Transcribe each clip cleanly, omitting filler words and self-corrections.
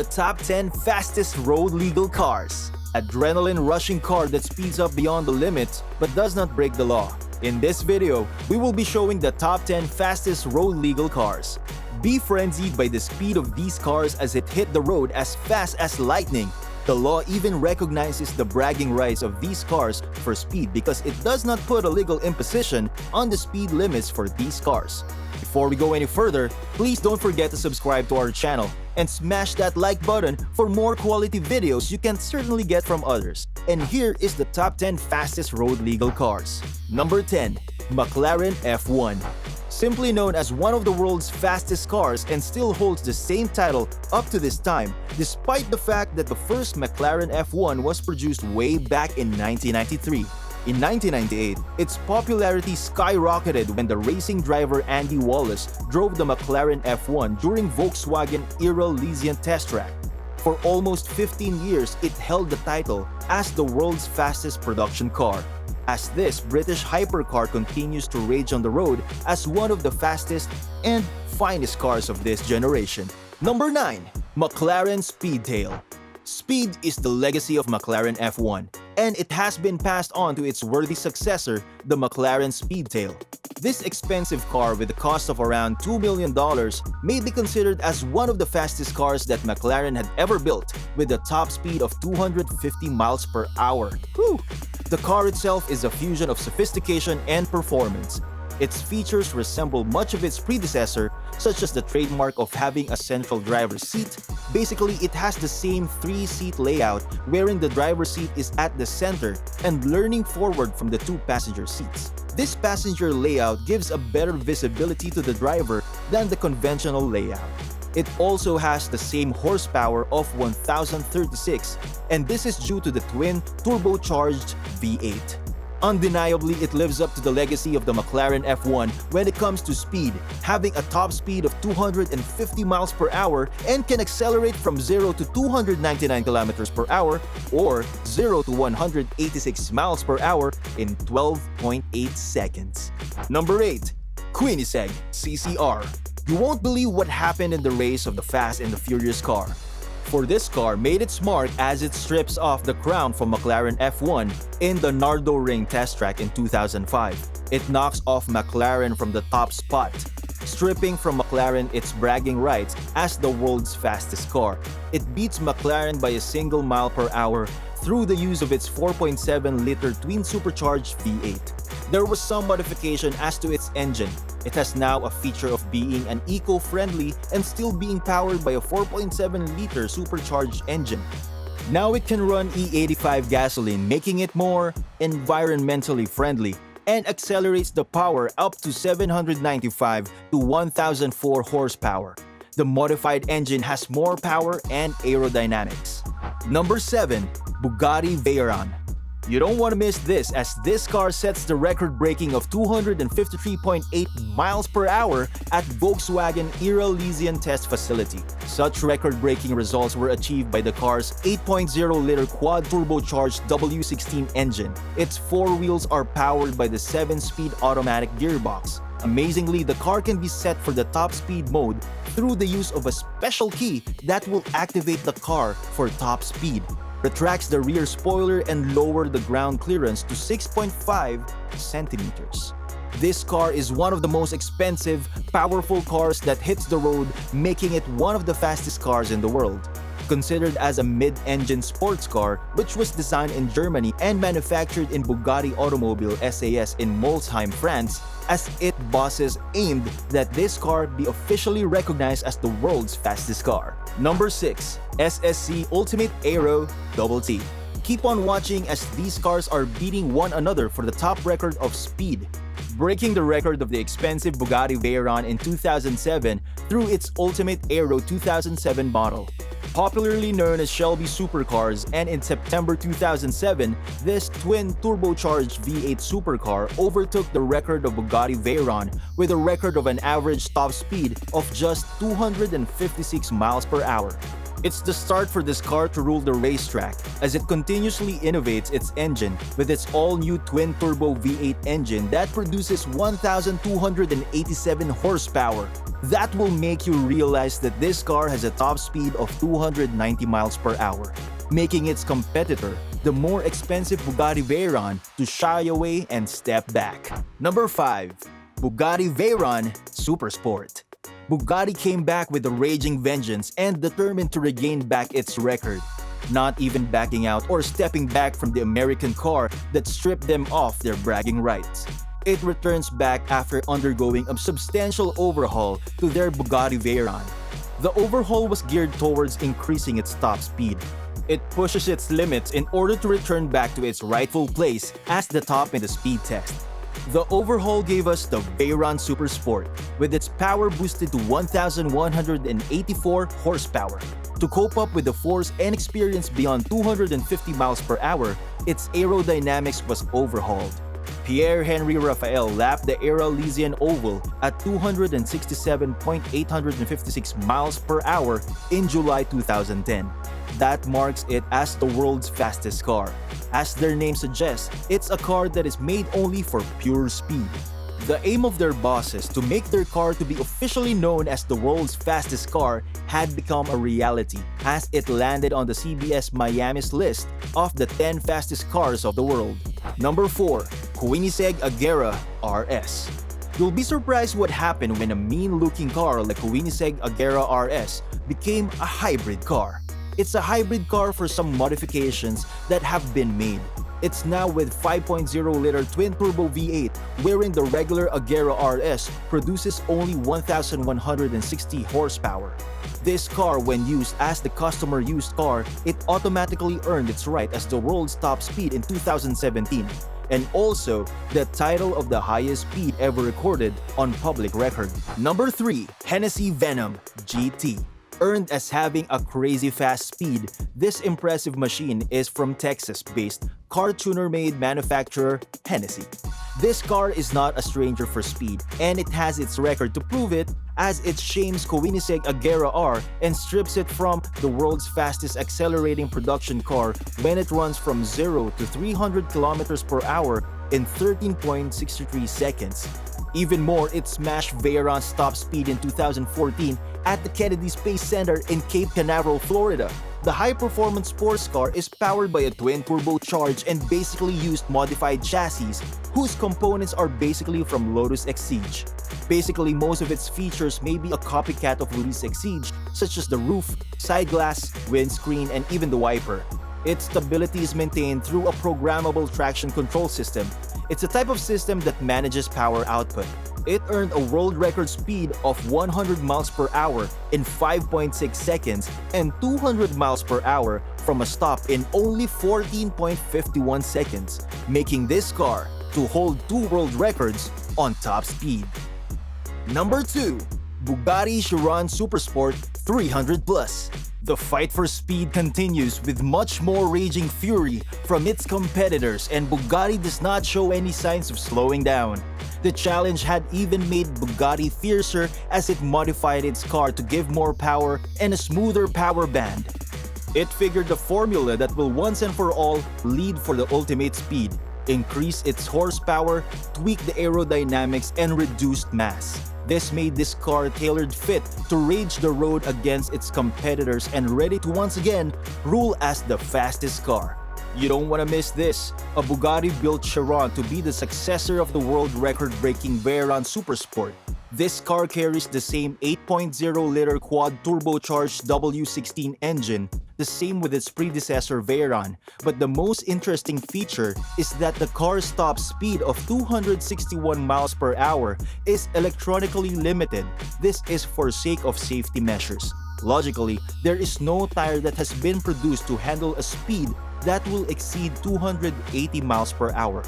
top 10 fastest road legal cars. Adrenaline-rushing car that speeds up beyond the limits but does not break the law. In this video, we will be showing the top 10 fastest road legal cars. Be frenzied by the speed of these cars as it hit the road as fast as lightning. The law even recognizes the bragging rights of these cars for speed because it does not put a legal imposition on the speed limits for these cars. Before we go any further, please don't forget to subscribe to our channel and smash that like button for more quality videos you can certainly get from others. And here is the top 10 fastest road legal cars. Number 10. McLaren F1. Simply known as one of the world's fastest cars and still holds the same title up to this time, despite the fact that the first McLaren F1 was produced way back in 1993. In 1998, its popularity skyrocketed when the racing driver Andy Wallace drove the McLaren F1 during Volkswagen AERO Legion test track. For almost 15 years, it held the title as the world's fastest production car, as this British hypercar continues to rage on the road as one of the fastest and finest cars of this generation. Number 9. McLaren Speedtail. Speed is the legacy of McLaren F1, and it has been passed on to its worthy successor, the McLaren Speedtail. This expensive car with a cost of around $2 million may be considered as one of the fastest cars that McLaren had ever built, with a top speed of 250 miles per hour. Whew! The car itself is a fusion of sophistication and performance. Its features resemble much of its predecessor, such as the trademark of having a central driver's seat. Basically, it has the same 3-seat layout wherein the driver's seat is at the center and leaning forward from the 2 passenger seats. This passenger layout gives a better visibility to the driver than the conventional layout. It also has the same horsepower of 1036, and this is due to the twin turbocharged V8. Undeniably, it lives up to the legacy of the McLaren F1 when it comes to speed, having a top speed of 250 miles per hour and can accelerate from 0 to 299 kilometers per hour or 0 to 186 miles per hour in 12.8 seconds. Number 8. KOENISEGG CCR. You won't believe what happened in the race of the Fast and the Furious car. For this car made its mark as it strips off the crown from McLaren F1 in the Nürburgring test track in 2005. It knocks off McLaren from the top spot, stripping from McLaren its bragging rights as the world's fastest car. It beats McLaren by a single mile per hour through the use of its 4.7-liter twin-supercharged V8. There was some modification as to its engine. It has now a feature of being an eco-friendly and still being powered by a 4.7-liter supercharged engine. Now it can run E85 gasoline, making it more environmentally friendly, and accelerates the power up to 795 to 1004 horsepower. The modified engine has more power and aerodynamics. Number 7. Bugatti VEYRON. You don't want to miss this, as this car sets the record breaking of 253.8 miles per hour at Volkswagen AERO Legion test facility. Such record-breaking results were achieved by the car's 8.0-liter quad-turbocharged W16 engine. Its 4 wheels are powered by the 7-speed automatic gearbox. Amazingly, the car can be set for the top speed mode through the use of a special key that will activate the car for top speed. Retracts the rear spoiler and lower the ground clearance to 6.5 centimeters. This car is one of the most expensive, powerful cars that hits the road, making it one of the fastest cars in the world. Considered as a mid-engine sports car, which was designed in Germany and manufactured in Bugatti Automobile SAS in Molsheim, France, as its bosses aimed that this car be officially recognized as the world's fastest car. Number 6. SSC Ultimate Aero TT. Keep on watching as these cars are beating one another for the top record of speed, breaking the record of the expensive Bugatti Veyron in 2007 through its Ultimate Aero 2007 model. Popularly known as Shelby supercars, and in September 2007, this twin turbocharged V8 supercar overtook the record of Bugatti Veyron with a record of an average top speed of just 256 miles per hour. It's the start for this car to rule the racetrack as it continuously innovates its engine with its all-new twin-turbo V8 engine that produces 1,287 horsepower. That will make you realize that this car has a top speed of 290 miles per hour, making its competitor, the more expensive Bugatti Veyron, to shy away and step back. Number 5. Bugatti Veyron Supersport. Bugatti came back with a raging vengeance and determined to regain back its record, not even backing out or stepping back from the American car that stripped them off their bragging rights. It returns back after undergoing a substantial overhaul to their Bugatti Veyron. The overhaul was geared towards increasing its top speed. It pushes its limits in order to return back to its rightful place as the top in the speed test. The overhaul gave us the Veyron Supersport, with its power boosted to 1,184 horsepower. To cope up with the force and experience beyond 250 miles per hour, its aerodynamics was overhauled. Pierre-Henri Raphael lapped the AERO Lysian Oval at 267.856 miles per hour in July 2010. That marks it as the world's fastest car. As their name suggests, it's a car that is made only for pure speed. The aim of their bosses to make their car to be officially known as the world's fastest car had become a reality as it landed on the CBS Miami's list of the 10 fastest cars of the world. Number 4. KOENISEGG AGERA RS. You'll be surprised what happened when a mean-looking car like KOENISEGG AGERA RS became a hybrid car. It's a hybrid car for some modifications that have been made. It's now with 5.0-liter twin-turbo V8, wherein the regular AGERA RS produces only 1,160 horsepower. This car, when used as the customer-used car, it automatically earned its right as the world's top speed in 2017, and also the title of the highest speed ever recorded on public record. Number 3. Hennessey VENOM GT. Earned as having a crazy fast speed, this impressive machine is from Texas-based car tuner-made manufacturer Hennessey. This car is not a stranger for speed, and it has its record to prove it as it shames KOENISEGG AGERA R and strips it from the world's fastest accelerating production car when it runs from 0 to 300 kilometers per hour in 13.63 seconds. Even more, it smashed Veyron's top speed in 2014 at the Kennedy Space Center in Cape Canaveral, Florida. The high-performance sports car is powered by a twin-turbocharged and basically used modified chassis whose components are basically from Lotus Exige. Basically, most of its features may be a copycat of Lotus Exige, such as the roof, side glass, windscreen, and even the wiper. Its stability is maintained through a programmable traction control system. It's a type of system that manages power output. It earned a world record speed of 100 miles per hour in 5.6 seconds and 200 miles per hour from a stop in only 14.51 seconds, making this car to hold 2 world records on top speed. Number 2. Bugatti Chiron Supersport 300+. The fight for speed continues with much more raging fury from its competitors, and Bugatti does not show any signs of slowing down. The challenge had even made Bugatti fiercer as it modified its car to give more power and a smoother power band. It figured the formula that will once and for all lead for the ultimate speed, increase its horsepower, tweak the aerodynamics, and reduced mass. This made this car tailored fit to rage the road against its competitors and ready to once again rule as the fastest car. You don't want to miss this. A Bugatti built Chiron to be the successor of the world record-breaking Veyron Supersport. This car carries the same 8.0-liter quad-turbocharged W16 engine, the same with its predecessor Veyron. But the most interesting feature is that the car's top speed of 261 miles per hour is electronically limited. This is for sake of safety measures. Logically, there is no tire that has been produced to handle a speed that will exceed 280 miles per hour.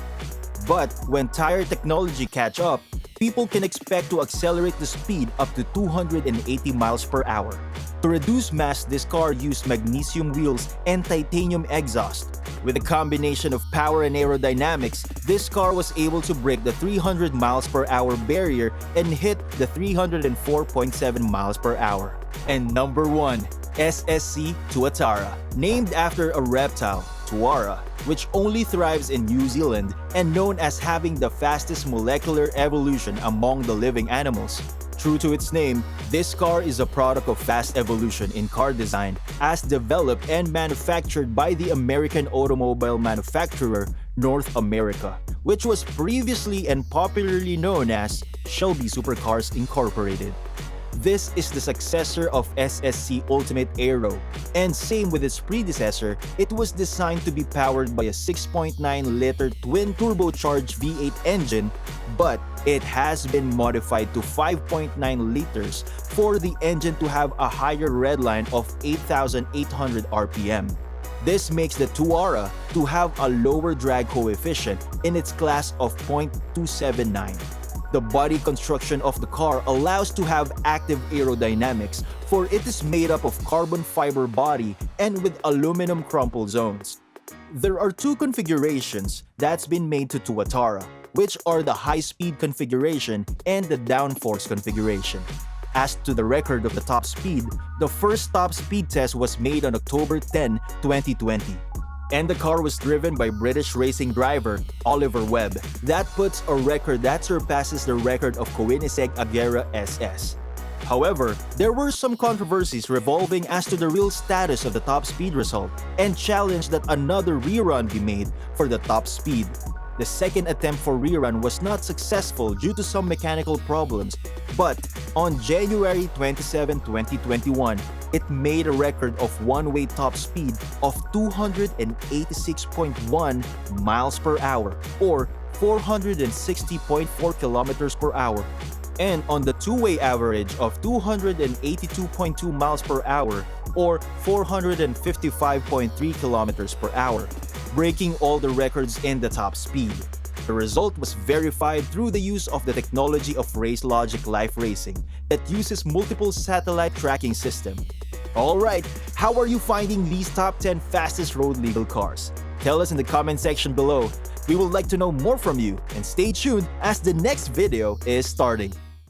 But when tire technology catch up, people can expect to accelerate the speed up to 280 miles per hour. To reduce mass, this car used magnesium wheels and titanium exhaust. With a combination of power and aerodynamics, this car was able to break the 300 miles per hour barrier and hit the 304.7 miles per hour. And number 1, SSC TUATARA. Named after a reptile, tuara, which only thrives in New Zealand and known as having the fastest molecular evolution among the living animals. True to its name, this car is a product of fast evolution in car design as developed and manufactured by the American automobile manufacturer North America, which was previously and popularly known as Shelby Supercars Incorporated. This is the successor of SSC Ultimate Aero, and same with its predecessor, it was designed to be powered by a 6.9-liter twin turbocharged V8 engine, but it has been modified to 5.9 liters for the engine to have a higher redline of 8,800 RPM. This makes the Tuara to have a lower drag coefficient in its class of 0.279. The body construction of the car allows to have active aerodynamics, for it is made up of carbon fiber body and with aluminum crumple zones. There are two configurations that's been made to Tuatara, which are the high-speed configuration and the downforce configuration. As to the record of the top speed, the first top speed test was made on October 10, 2020. And the car was driven by British racing driver Oliver Webb. That puts a record that surpasses the record of Koenigsegg AGERA SS. However, there were some controversies revolving as to the real status of the top speed result and challenged that another rerun be made for the top speed. The second attempt for rerun was not successful due to some mechanical problems, but on January 27, 2021, it made a record of one-way top speed of 286.1 miles per hour or 460.4 kilometers per hour, and on the two-way average of 282.2 miles per hour or 455.3 kilometers per hour, breaking all the records in the top speed. The result was verified through the use of the technology of Race Logic Life Racing that uses multiple satellite tracking system. Alright, how are you finding these top 10 fastest road legal cars? Tell us in the comment section below. We would like to know more from you, and stay tuned as the next video is starting.